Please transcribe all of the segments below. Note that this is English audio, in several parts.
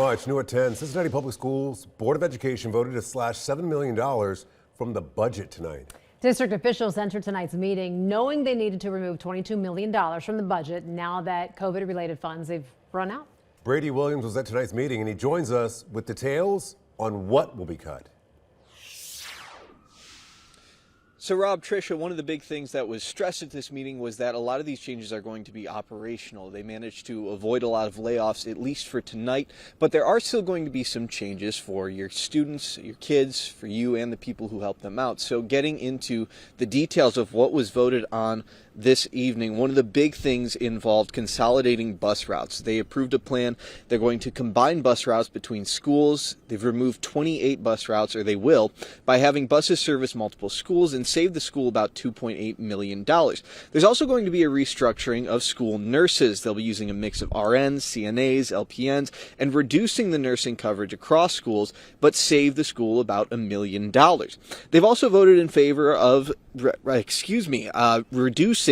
much. New at 10, Cincinnati Public Schools Board of Education voted to slash $7 million from the budget tonight. District officials entered tonight's meeting knowing they needed to remove $22 million from the budget now that COVID-related funds have run out. Brady Williams was at tonight's meeting and he joins us with details on what will be cut. So Rob, Tricia, one of the big things that was stressed at this meeting was that a lot of these changes are going to be operational. They managed to avoid a lot of layoffs, at least for tonight, but there are still going to be some changes for your students, your kids, for you and the people who help them out. So getting into the details of what was voted on this evening, one of the big things involved consolidating bus routes. They approved a plan. They're going to combine bus routes between schools. They've removed 28 bus routes, or they will, by having buses service multiple schools and save the school about $2.8 million. There's also going to be a restructuring of school nurses. They'll be using a mix of RNs, CNAs, LPNs, and reducing the nursing coverage across schools, but save the school about $1 million. They've also voted in favor of reducing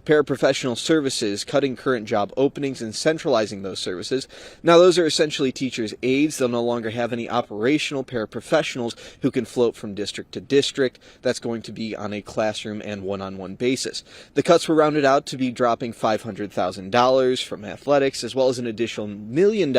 paraprofessional services, cutting current job openings, and centralizing those services. Now, those are essentially teachers' aides. They'll no longer have any operational paraprofessionals who can float from district to district. That's going to be on a classroom and one-on-one basis. The cuts were rounded out to be dropping $500,000 from athletics, as well as an additional $1 million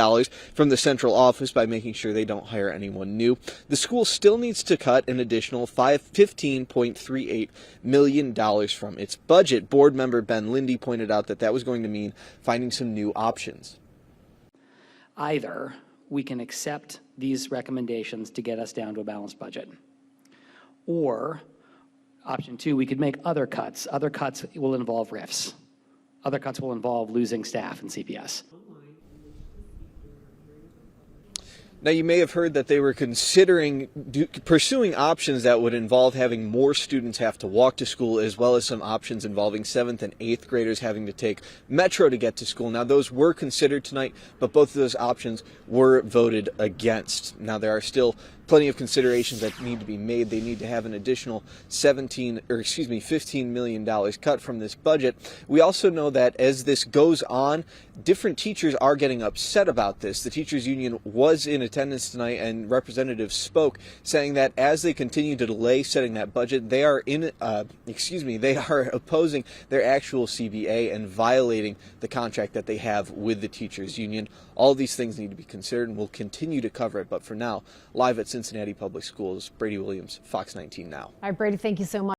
from the central office by making sure they don't hire anyone new. The school still needs to cut an additional $15.38 million from its budget. Board member Ben Lindy pointed out that that was going to mean finding some new options. Either we can accept these recommendations to get us down to a balanced budget, or option two, we could make other cuts. Other cuts will involve RIFs. Other cuts will involve losing staff in CPS. Now, you may have heard that they were considering pursuing options that would involve having more students have to walk to school, as well as some options involving 7th and 8th graders having to take Metro to get to school. Now, those were considered tonight, but both of those options were voted against. Now, there are still plenty of considerations that need to be made. They need to have an additional $15 million cut from this budget. We also know that as this goes on, different teachers are getting upset about this. The teachers union was in attendance tonight, and representatives spoke saying that as they continue to delay setting that budget, they are they are opposing their actual CBA and violating the contract that they have with the teachers union. All these things need to be considered, and we'll continue to cover it. But for now, live at Cincinnati Public Schools, Brady Williams, Fox 19 Now. All right, Brady, thank you so much.